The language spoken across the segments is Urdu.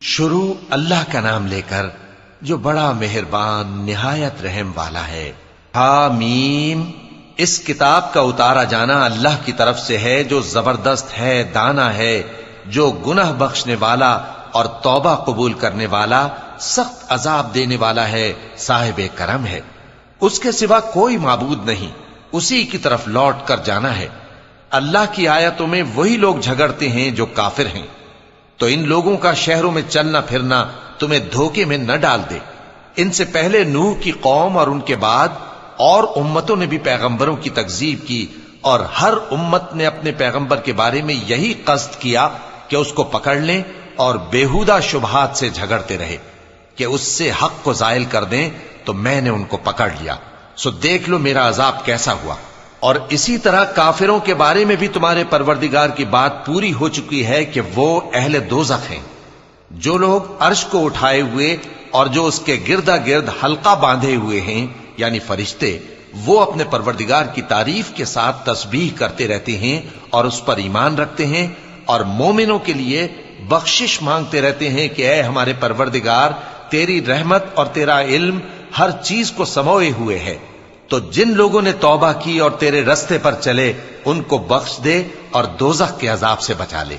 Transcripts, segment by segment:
شروع اللہ کا نام لے کر جو بڑا مہربان نہایت رحم والا ہے۔ حامیم، اس کتاب کا اتارا جانا اللہ کی طرف سے ہے جو زبردست ہے، دانا ہے، جو گناہ بخشنے والا اور توبہ قبول کرنے والا، سخت عذاب دینے والا ہے، صاحب کرم ہے۔ اس کے سوا کوئی معبود نہیں، اسی کی طرف لوٹ کر جانا ہے۔ اللہ کی آیتوں میں وہی لوگ جھگڑتے ہیں جو کافر ہیں، تو ان لوگوں کا شہروں میں چلنا پھرنا تمہیں دھوکے میں نہ ڈال دے۔ ان سے پہلے نوح کی قوم اور ان کے بعد اور امتوں نے بھی پیغمبروں کی تکذیب کی، اور ہر امت نے اپنے پیغمبر کے بارے میں یہی قصد کیا کہ اس کو پکڑ لیں اور بیہودہ شبہات سے جھگڑتے رہے کہ اس سے حق کو زائل کر دیں، تو میں نے ان کو پکڑ لیا، سو دیکھ لو میرا عذاب کیسا ہوا۔ اور اسی طرح کافروں کے بارے میں بھی تمہارے پروردگار کی بات پوری ہو چکی ہے کہ وہ اہل دوزخ ہیں۔ جو لوگ عرش کو اٹھائے ہوئے اور جو اس کے گردا گرد حلقہ باندھے ہوئے ہیں یعنی فرشتے، وہ اپنے پروردگار کی تعریف کے ساتھ تسبیح کرتے رہتے ہیں اور اس پر ایمان رکھتے ہیں، اور مومنوں کے لیے بخشش مانگتے رہتے ہیں کہ اے ہمارے پروردگار، تیری رحمت اور تیرا علم ہر چیز کو سموئے ہوئے ہے، تو جن لوگوں نے توبہ کی اور تیرے رستے پر چلے ان کو بخش دے اور دوزخ کے عذاب سے بچا لے۔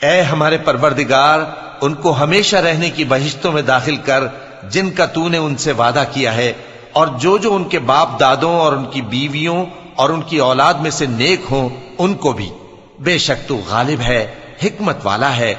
اے ہمارے پروردگار، ان کو ہمیشہ رہنے کی بہشتوں میں داخل کر جن کا تو نے ان سے وعدہ کیا ہے، اور جو جو ان کے باپ دادوں اور ان کی بیویوں اور ان کی اولاد میں سے نیک ہوں ان کو بھی، بے شک تو غالب ہے، حکمت والا ہے۔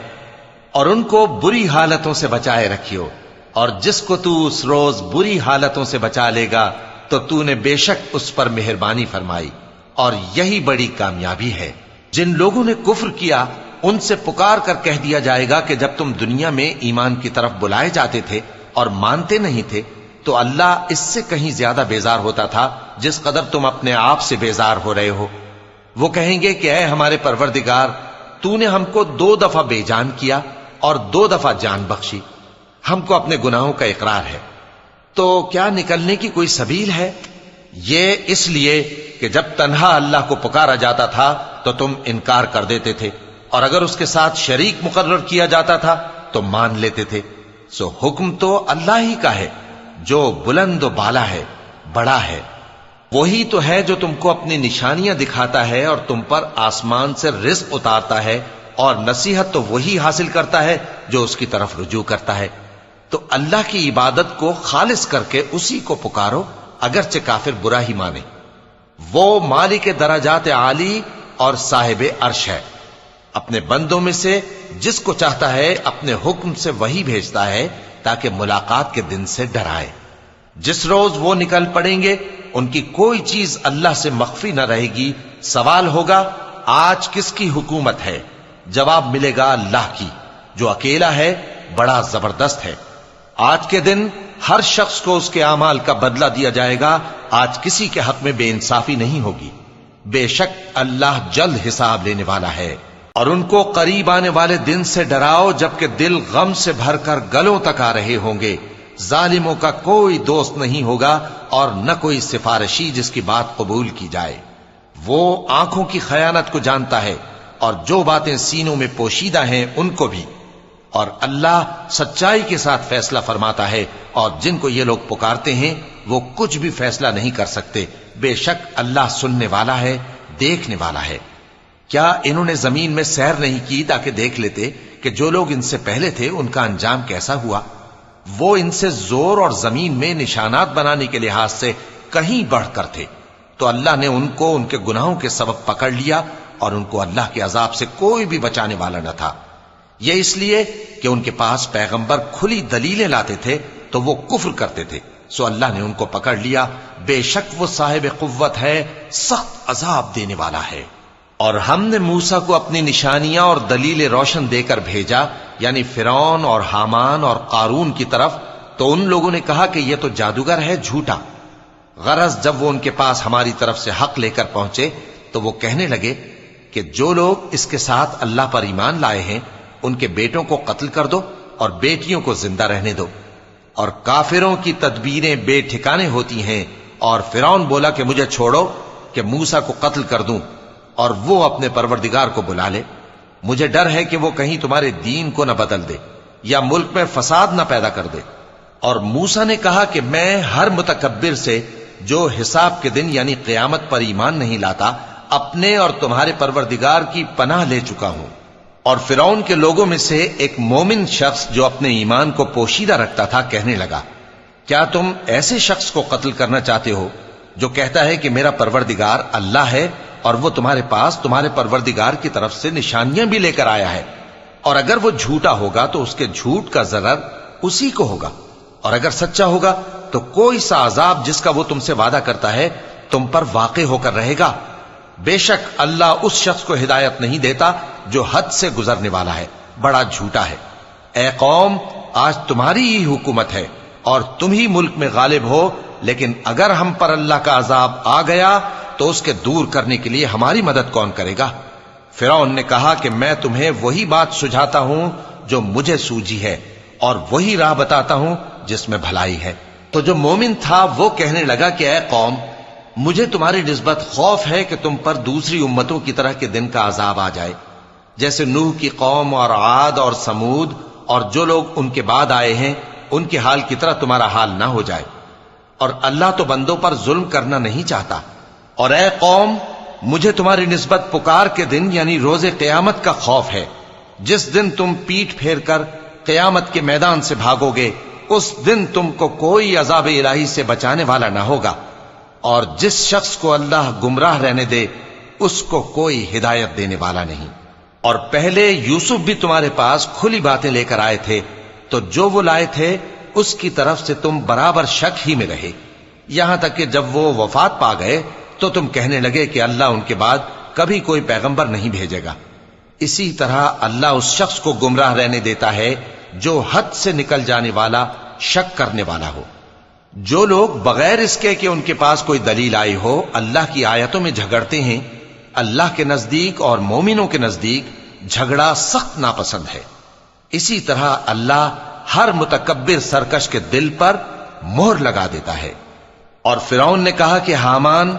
اور ان کو بری حالتوں سے بچائے رکھیو، اور جس کو تو اس روز بری حالتوں سے بچا لے گا تو تو نے بے شک اس پر مہربانی فرمائی، اور یہی بڑی کامیابی ہے۔ جن لوگوں نے کفر کیا ان سے پکار کر کہہ دیا جائے گا کہ جب تم دنیا میں ایمان کی طرف بلائے جاتے تھے اور مانتے نہیں تھے تو اللہ اس سے کہیں زیادہ بیزار ہوتا تھا جس قدر تم اپنے آپ سے بیزار ہو رہے ہو۔ وہ کہیں گے کہ اے ہمارے پروردگار، تو نے ہم کو 2 دفعہ بے جان کیا اور 2 دفعہ جان بخشی، ہم کو اپنے گناہوں کا اقرار ہے، تو کیا نکلنے کی کوئی سبیل ہے؟ یہ اس لیے کہ جب تنہا اللہ کو پکارا جاتا تھا تو تم انکار کر دیتے تھے، اور اگر اس کے ساتھ شریک مقرر کیا جاتا تھا تو مان لیتے تھے۔ سو حکم تو اللہ ہی کا ہے جو بلند و بالا ہے، بڑا ہے۔ وہی تو ہے جو تم کو اپنی نشانیاں دکھاتا ہے اور تم پر آسمان سے رزق اتارتا ہے، اور نصیحت تو وہی حاصل کرتا ہے جو اس کی طرف رجوع کرتا ہے۔ تو اللہ کی عبادت کو خالص کر کے اسی کو پکارو، اگرچہ کافر برا ہی مانے۔ وہ مالک درجات عالی اور صاحب عرش ہے، اپنے بندوں میں سے جس کو چاہتا ہے اپنے حکم سے وہی بھیجتا ہے تاکہ ملاقات کے دن سے ڈرائے۔ جس روز وہ نکل پڑیں گے ان کی کوئی چیز اللہ سے مخفی نہ رہے گی۔ سوال ہوگا آج کس کی حکومت ہے؟ جواب ملے گا اللہ کی، جو اکیلا ہے، بڑا زبردست ہے۔ آج کے دن ہر شخص کو اس کے اعمال کا بدلہ دیا جائے گا، آج کسی کے حق میں بے انصافی نہیں ہوگی۔ بے شک اللہ جلد حساب لینے والا ہے۔ اور ان کو قریب آنے والے دن سے ڈراؤ جبکہ دل غم سے بھر کر گلوں تک آ رہے ہوں گے۔ ظالموں کا کوئی دوست نہیں ہوگا اور نہ کوئی سفارشی جس کی بات قبول کی جائے۔ وہ آنکھوں کی خیانت کو جانتا ہے اور جو باتیں سینوں میں پوشیدہ ہیں ان کو بھی، اور اللہ سچائی کے ساتھ فیصلہ فرماتا ہے، اور جن کو یہ لوگ پکارتے ہیں وہ کچھ بھی فیصلہ نہیں کر سکتے۔ بے شک اللہ سننے والا ہے، دیکھنے والا ہے۔ کیا انہوں نے زمین میں سیر نہیں کی تاکہ دیکھ لیتے کہ جو لوگ ان سے پہلے تھے ان کا انجام کیسا ہوا؟ وہ ان سے زور اور زمین میں نشانات بنانے کے لحاظ سے کہیں بڑھ کر تھے، تو اللہ نے ان کو ان کے گناہوں کے سبب پکڑ لیا، اور ان کو اللہ کے عذاب سے کوئی بھی بچانے والا نہ تھا۔ یہ اس لیے کہ ان کے پاس پیغمبر کھلی دلیلیں لاتے تھے تو وہ کفر کرتے تھے، سو اللہ نے ان کو پکڑ لیا۔ بے شک وہ صاحب قوت ہے، سخت عذاب دینے والا ہے۔ اور ہم نے موسیٰ کو اپنی نشانیاں اور دلیل روشن دے کر بھیجا، یعنی فرعون اور حامان اور قارون کی طرف، تو ان لوگوں نے کہا کہ یہ تو جادوگر ہے، جھوٹا۔ غرض جب وہ ان کے پاس ہماری طرف سے حق لے کر پہنچے تو وہ کہنے لگے کہ جو لوگ اس کے ساتھ اللہ پر ایمان لائے ہیں ان کے بیٹوں کو قتل کر دو اور بیٹیوں کو زندہ رہنے دو۔ اور کافروں کی تدبیریں بے ٹھکانے ہوتی ہیں، اور فرعون بولا کہ مجھے چھوڑو کہ موسیٰ کو قتل کر دوں اور وہ اپنے پروردگار کو بلا لے، مجھے ڈر ہے کہ وہ کہیں تمہارے دین کو نہ بدل دے۔ یا ملک میں فساد نہ پیدا کر دے۔ اور موسیٰ نے کہا کہ میں ہر متکبر سے جو حساب کے دن یعنی قیامت پر ایمان نہیں لاتا اپنے اور تمہارے پروردگار کی پناہ لے چکا ہوں۔ اور فرعون کے لوگوں میں سے ایک مومن شخص جو اپنے ایمان کو پوشیدہ رکھتا تھا کہنے لگا، کیا تم ایسے شخص کو قتل کرنا چاہتے ہو جو کہتا ہے کہ میرا پروردگار اللہ ہے اور وہ تمہارے پاس تمہارے پروردگار کی طرف سے نشانیاں بھی لے کر آیا ہے؟ اور اگر وہ جھوٹا ہوگا تو اس کے جھوٹ کا ضرر اسی کو ہوگا، اور اگر سچا ہوگا تو کوئی سا عذاب جس کا وہ تم سے وعدہ کرتا ہے تم پر واقع ہو کر رہے گا۔ بے شک اللہ اس شخص کو ہدایت نہیں دیتا جو حد سے گزرنے والا ہے، بڑا جھوٹا ہے۔ اے قوم، آج تمہاری ہی حکومت ہے اور تم ہی ملک میں غالب ہو، لیکن اگر ہم پر اللہ کا عذاب آ گیا تو اس کے دور کرنے کے لیے ہماری مدد کون کرے گا؟ فرعون نے کہا کہ میں تمہیں وہی بات سجھاتا ہوں جو مجھے سوجھی ہے اور وہی راہ بتاتا ہوں جس میں بھلائی ہے۔ تو جو مومن تھا وہ کہنے لگا کہ اے قوم، مجھے تمہاری نسبت خوف ہے کہ تم پر دوسری امتوں کی طرح کے دن کا عذاب آ جائے، جیسے نوح کی قوم اور عاد اور سمود اور جو لوگ ان کے بعد آئے ہیں ان کے حال کی طرح تمہارا حال نہ ہو جائے۔ اور اللہ تو بندوں پر ظلم کرنا نہیں چاہتا۔ اور اے قوم، مجھے تمہاری نسبت پکار کے دن یعنی روز قیامت کا خوف ہے، جس دن تم پیٹ پھیر کر قیامت کے میدان سے بھاگو گے، اس دن تم کو کوئی عذاب الہی سے بچانے والا نہ ہوگا، اور جس شخص کو اللہ گمراہ رہنے دے اس کو کوئی ہدایت دینے والا نہیں۔ اور پہلے یوسف بھی تمہارے پاس کھلی باتیں لے کر آئے تھے، تو جو وہ لائے تھے اس کی طرف سے تم برابر شک ہی میں رہے، یہاں تک کہ جب وہ وفات پا گئے تو تم کہنے لگے کہ اللہ ان کے بعد کبھی کوئی پیغمبر نہیں بھیجے گا۔ اسی طرح اللہ اس شخص کو گمراہ رہنے دیتا ہے جو حد سے نکل جانے والا، شک کرنے والا ہو۔ جو لوگ بغیر اس کے کہ ان کے پاس کوئی دلیل آئی ہو اللہ کی آیتوں میں جھگڑتے ہیں، اللہ کے نزدیک اور مومنوں کے نزدیک جھگڑا سخت ناپسند ہے۔ اسی طرح اللہ ہر متکبر سرکش کے دل پر مہر لگا دیتا ہے۔ اور فرعون نے کہا کہ حامان،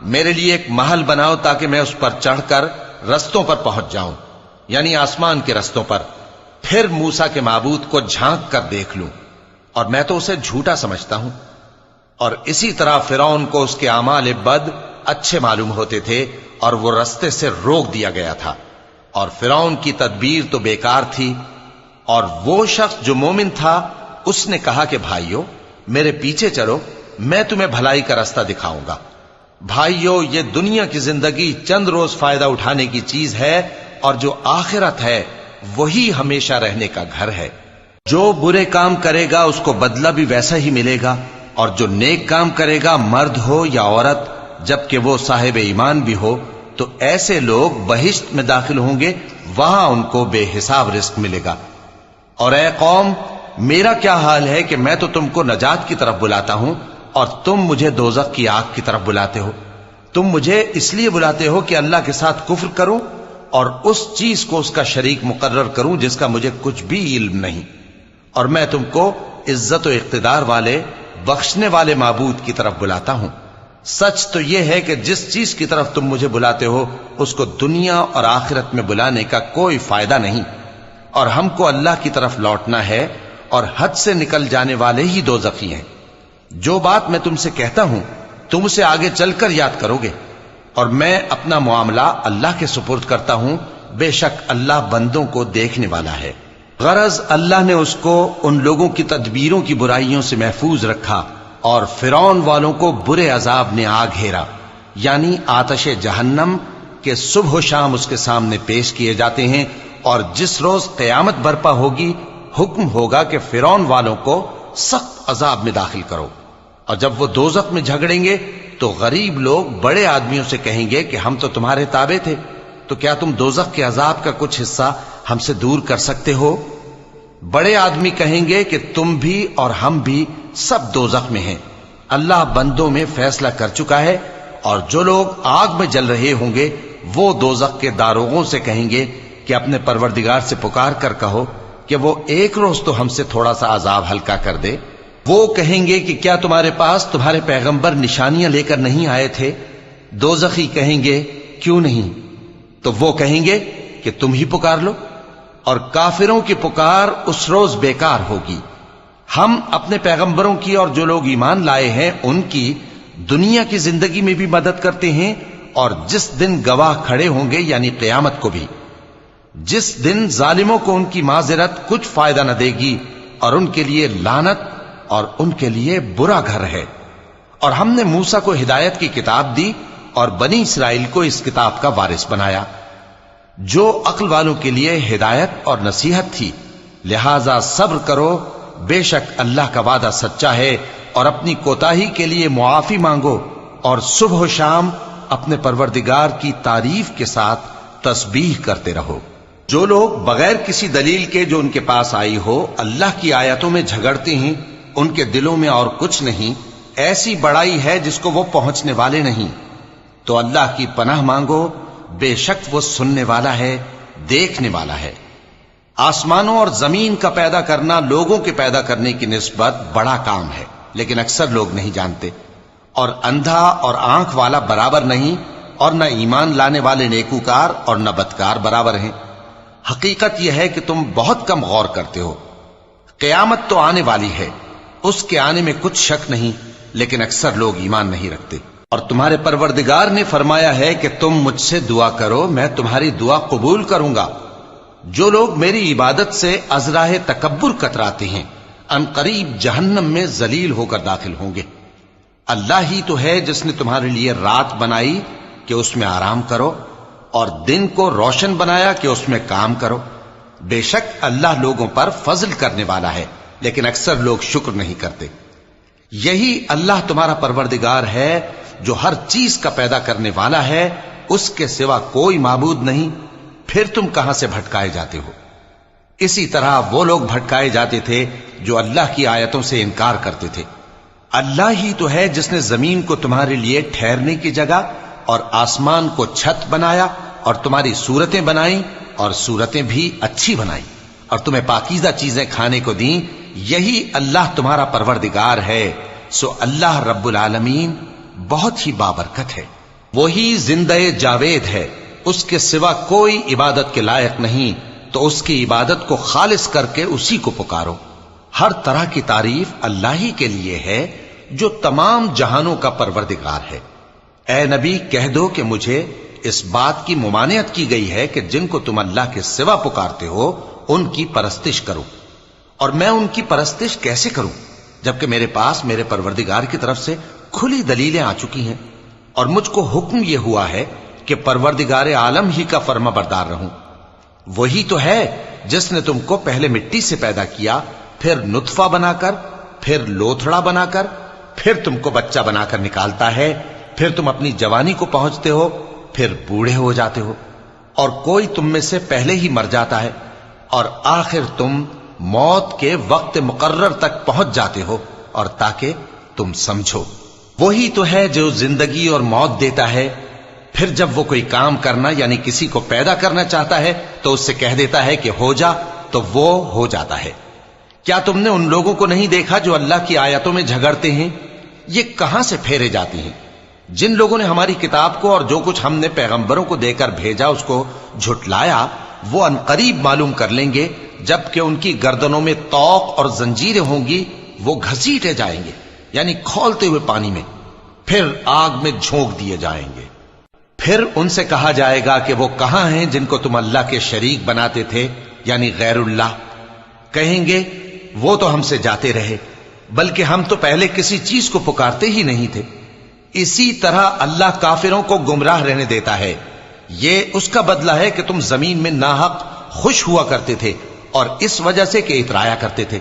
میرے لیے ایک محل بناؤ تاکہ میں اس پر چڑھ کر رستوں پر پہنچ جاؤں، یعنی آسمان کے رستوں پر، پھر موسیٰ کے معبود کو جھانک کر دیکھ لوں، اور میں تو اسے جھوٹا سمجھتا ہوں۔ اور اسی طرح فرعون کو اس کے اعمال بد اچھے معلوم ہوتے تھے اور وہ رستے سے روک دیا گیا تھا، اور فرعون کی تدبیر تو بیکار تھی۔ اور وہ شخص جو مومن تھا اس نے کہا کہ بھائیو، میرے پیچھے چلو، میں تمہیں بھلائی کا راستہ دکھاؤں گا۔ بھائیو، یہ دنیا کی زندگی چند روز فائدہ اٹھانے کی چیز ہے، اور جو آخرت ہے وہی ہمیشہ رہنے کا گھر ہے۔ جو برے کام کرے گا اس کو بدلہ بھی ویسا ہی ملے گا، اور جو نیک کام کرے گا، مرد ہو یا عورت، جبکہ وہ صاحب ایمان بھی ہو، تو ایسے لوگ بہشت میں داخل ہوں گے، وہاں ان کو بے حساب رزق ملے گا۔ اور اے قوم، میرا کیا حال ہے کہ میں تو تم کو نجات کی طرف بلاتا ہوں اور تم مجھے دوزخ کی آگ کی طرف بلاتے ہو۔ تم مجھے اس لیے بلاتے ہو کہ اللہ کے ساتھ کفر کروں اور اس چیز کو اس کا شریک مقرر کروں جس کا مجھے کچھ بھی علم نہیں، اور میں تم کو عزت و اقتدار والے، بخشنے والے معبود کی طرف بلاتا ہوں۔ سچ تو یہ ہے کہ جس چیز کی طرف تم مجھے بلاتے ہو اس کو دنیا اور آخرت میں بلانے کا کوئی فائدہ نہیں، اور ہم کو اللہ کی طرف لوٹنا ہے، اور حد سے نکل جانے والے ہی دوزخی ہیں۔ جو بات میں تم سے کہتا ہوں تم اسے آگے چل کر یاد کرو گے، اور میں اپنا معاملہ اللہ کے سپرد کرتا ہوں، بے شک اللہ بندوں کو دیکھنے والا ہے۔ غرض اللہ نے اس کو ان لوگوں کی تدبیروں کی برائیوں سے محفوظ رکھا، اور فرعون والوں کو برے عذاب نے آ گھیرا، یعنی آتش جہنم کے صبح و شام اس کے سامنے پیش کیے جاتے ہیں، اور جس روز قیامت برپا ہوگی حکم ہوگا کہ فرعون والوں کو سخت عذاب میں داخل کرو۔ اور جب وہ دوزخ میں جھگڑیں گے تو غریب لوگ بڑے آدمیوں سے کہیں گے کہ ہم تو تمہارے تابع تھے، تو کیا تم دوزخ کے عذاب کا کچھ حصہ ہم سے دور کر سکتے ہو؟ بڑے آدمی کہیں گے کہ تم بھی اور ہم بھی سب دوزخ میں ہیں، اللہ بندوں میں فیصلہ کر چکا ہے۔ اور جو لوگ آگ میں جل رہے ہوں گے وہ دوزخ کے داروغوں سے کہیں گے کہ اپنے پروردگار سے پکار کر کہو کہ وہ ایک روز تو ہم سے تھوڑا سا عذاب ہلکا کر دے۔ وہ کہیں گے کہ کیا تمہارے پاس تمہارے پیغمبر نشانیاں لے کر نہیں آئے تھے؟ دوزخی کہیں گے کیوں نہیں؟ تو وہ کہیں گے کہ تم ہی پکار لو۔ اور کافروں کی پکار اس روز بیکار ہوگی۔ ہم اپنے پیغمبروں کی اور جو لوگ ایمان لائے ہیں ان کی دنیا کی زندگی میں بھی مدد کرتے ہیں، اور جس دن گواہ کھڑے ہوں گے یعنی قیامت کو بھی، جس دن ظالموں کو ان کی معذرت کچھ فائدہ نہ دے گی، اور ان کے لیے لعنت اور ان کے لیے برا گھر ہے۔ اور ہم نے موسیٰ کو ہدایت کی کتاب دی اور بنی اسرائیل کو اس کتاب کا وارث بنایا، جو عقل والوں کے لیے ہدایت اور نصیحت تھی۔ لہذا صبر کرو، بے شک اللہ کا وعدہ سچا ہے، اور اپنی کوتاہی کے لیے معافی مانگو، اور صبح و شام اپنے پروردگار کی تعریف کے ساتھ تسبیح کرتے رہو۔ جو لوگ بغیر کسی دلیل کے جو ان کے پاس آئی ہو اللہ کی آیتوں میں جھگڑتے ہیں، ان کے دلوں میں اور کچھ نہیں، ایسی بڑائی ہے جس کو وہ پہنچنے والے نہیں۔ تو اللہ کی پناہ مانگو، بے شک وہ سننے والا ہے، دیکھنے والا ہے۔ آسمانوں اور زمین کا پیدا کرنا لوگوں کے پیدا کرنے کی نسبت بڑا کام ہے، لیکن اکثر لوگ نہیں جانتے۔ اور اندھا اور آنکھ والا برابر نہیں، اور نہ ایمان لانے والے نیکوکار اور نہ بدکار برابر ہیں۔ حقیقت یہ ہے کہ تم بہت کم غور کرتے ہو۔ قیامت تو آنے والی ہے، اس کے آنے میں کچھ شک نہیں، لیکن اکثر لوگ ایمان نہیں رکھتے۔ اور تمہارے پروردگار نے فرمایا ہے کہ تم مجھ سے دعا کرو، میں تمہاری دعا قبول کروں گا۔ جو لوگ میری عبادت سے ازراہ تکبر کتراتے ہیں، ان قریب جہنم میں ذلیل ہو کر داخل ہوں گے۔ اللہ ہی تو ہے جس نے تمہارے لیے رات بنائی کہ اس میں آرام کرو، اور دن کو روشن بنایا کہ اس میں کام کرو۔ بے شک اللہ لوگوں پر فضل کرنے والا ہے، لیکن اکثر لوگ شکر نہیں کرتے۔ یہی اللہ تمہارا پروردگار ہے جو ہر چیز کا پیدا کرنے والا ہے، اس کے سوا کوئی معبود نہیں، پھر تم کہاں سے بھٹکائے جاتے ہو؟ اسی طرح وہ لوگ بھٹکائے جاتے تھے جو اللہ کی آیتوں سے انکار کرتے تھے۔ اللہ ہی تو ہے جس نے زمین کو تمہارے لیے ٹھہرنے کی جگہ اور آسمان کو چھت بنایا، اور تمہاری صورتیں بنائیں اور صورتیں بھی اچھی بنائیں، اور تمہیں پاکیزہ چیزیں کھانے کو دیں۔ یہی اللہ تمہارا پروردگار ہے، سو اللہ رب العالمین بہت ہی بابرکت ہے۔ وہی زندہ جاوید ہے، اس کے سوا کوئی عبادت کے لائق نہیں، تو اس کی عبادت کو خالص کر کے اسی کو پکارو۔ ہر طرح کی تعریف اللہ ہی کے لیے ہے جو تمام جہانوں کا پروردگار ہے۔ اے نبی کہہ دو کہ مجھے اس بات کی ممانعت کی گئی ہے کہ جن کو تم اللہ کے سوا پکارتے ہو ان کی پرستش کرو، اور میں ان کی پرستش کیسے کروں جبکہ میرے پاس میرے پروردگار کی طرف سے کھلی دلیلیں آ چکی ہیں، اور مجھ کو حکم یہ ہوا ہے کہ پروردگار عالم ہی کا فرما بردار رہوں۔ وہی تو ہے جس نے تم کو پہلے مٹی سے پیدا کیا، پھر نطفہ بنا کر، پھر لوتھڑا بنا کر، پھر تم کو بچہ بنا کر نکالتا ہے، پھر تم اپنی جوانی کو پہنچتے ہو، پھر بوڑھے ہو جاتے ہو، اور کوئی تم میں سے پہلے ہی مر جاتا ہے، اور آخر تم موت کے وقت مقرر تک پہنچ جاتے ہو، اور تاکہ تم سمجھو۔ وہی تو ہے جو زندگی اور موت دیتا ہے، پھر جب وہ کوئی کام کرنا یعنی کسی کو پیدا کرنا چاہتا ہے تو اس سے کہہ دیتا ہے کہ ہو جا، تو وہ ہو جاتا ہے۔ کیا تم نے ان لوگوں کو نہیں دیکھا جو اللہ کی آیتوں میں جھگڑتے ہیں؟ یہ کہاں سے پھیرے جاتی ہیں؟ جن لوگوں نے ہماری کتاب کو اور جو کچھ ہم نے پیغمبروں کو دے کر بھیجا اس کو جھٹلایا، وہ انقریب معلوم کر لیں گے جبکہ ان کی گردنوں میں طوق اور زنجیریں ہوں گی، وہ گھسیٹے جائیں گے یعنی کھولتے ہوئے پانی میں، پھر آگ میں جھونک دیے جائیں گے۔ پھر ان سے کہا جائے گا کہ وہ کہاں ہیں جن کو تم اللہ کے شریک بناتے تھے یعنی غیر اللہ؟ کہیں گے وہ تو ہم سے جاتے رہے، بلکہ ہم تو پہلے کسی چیز کو پکارتے ہی نہیں تھے۔ اسی طرح اللہ کافروں کو گمراہ رہنے دیتا ہے۔ یہ اس کا بدلہ ہے کہ تم زمین میں ناحق خوش ہوا کرتے تھے، اور اس وجہ سے کہ اترایا کرتے تھے۔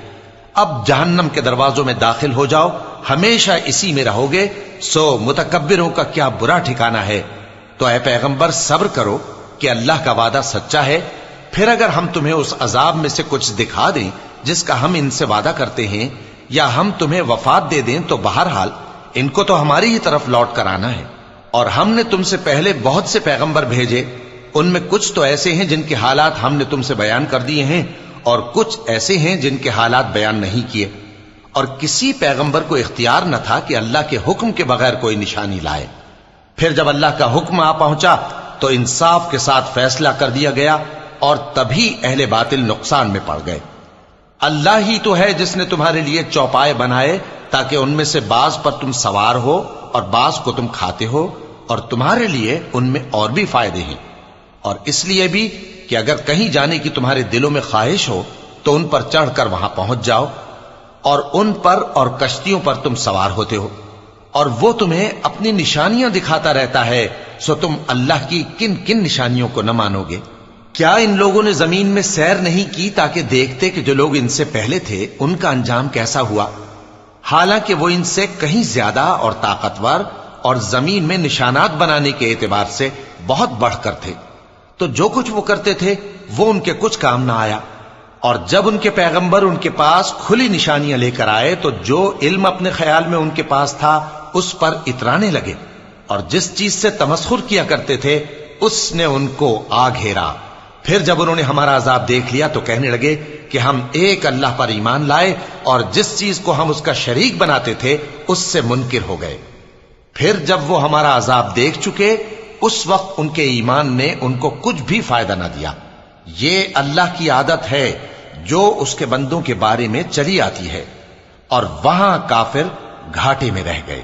اب جہنم کے دروازوں میں داخل ہو جاؤ، ہمیشہ اسی میں رہو گے، سو متکبروں کا کیا برا ٹھکانہ ہے۔ تو اے پیغمبر صبر کرو کہ اللہ کا وعدہ سچا ہے، پھر اگر ہم تمہیں اس عذاب میں سے کچھ دکھا دیں جس کا ہم ان سے وعدہ کرتے ہیں، یا ہم تمہیں وفات دے دیں، تو بہرحال ان کو تو ہماری ہی طرف لوٹ کر آنا ہے۔ اور ہم نے تم سے پہلے بہت سے پیغمبر بھیجے، ان میں کچھ تو ایسے ہیں جن کے حالات ہم نے تم سے بیان کر دیے ہیں، اور کچھ ایسے ہیں جن کے حالات بیان نہیں کیے۔ اور کسی پیغمبر کو اختیار نہ تھا کہ اللہ کے حکم کے بغیر کوئی نشانی لائے۔ پھر جب اللہ کا حکم آ پہنچا تو انصاف کے ساتھ فیصلہ کر دیا گیا، اور تبھی اہل باطل نقصان میں پڑ گئے۔ اللہ ہی تو ہے جس نے تمہارے لیے چوپائے بنائے تاکہ ان میں سے بعض پر تم سوار ہو اور بعض کو تم کھاتے ہو، اور تمہارے لیے ان میں اور بھی فائدے ہیں، اور اس لیے بھی کہ اگر کہیں جانے کی تمہارے دلوں میں خواہش ہو تو ان پر چڑھ کر وہاں پہنچ جاؤ، اور ان پر اور کشتیوں پر تم سوار ہوتے ہو، اور وہ تمہیں اپنی نشانیاں دکھاتا رہتا ہے، سو تم اللہ کی کن کن نشانیوں کو نہ مانو گے؟ کیا ان لوگوں نے زمین میں سیر نہیں کی تاکہ دیکھتے کہ جو لوگ ان سے پہلے تھے ان کا انجام کیسا ہوا؟ حالانکہ وہ ان سے کہیں زیادہ اور طاقتور اور زمین میں نشانات بنانے کے اعتبار سے بہت بڑھ کر تھے، تو جو کچھ وہ کرتے تھے وہ ان کے کچھ کام نہ آیا۔ اور جب ان کے پیغمبر ان کے پاس کھلی نشانیاں لے کر آئے تو جو علم اپنے خیال میں ان کے پاس تھا اس پر اترانے لگے، اور جس چیز سے تمسخر کیا کرتے تھے اس نے ان کو آ گھیرا۔ پھر جب انہوں نے ہمارا عذاب دیکھ لیا تو کہنے لگے کہ ہم ایک اللہ پر ایمان لائے اور جس چیز کو ہم اس کا شریک بناتے تھے اس سے منکر ہو گئے۔ پھر جب وہ ہمارا عذاب دیکھ چکے اس وقت ان کے ایمان نے ان کو کچھ بھی فائدہ نہ دیا۔ یہ اللہ کی عادت ہے جو اس کے بندوں کے بارے میں چلی آتی ہے، اور وہاں کافر گھاٹے میں رہ گئے۔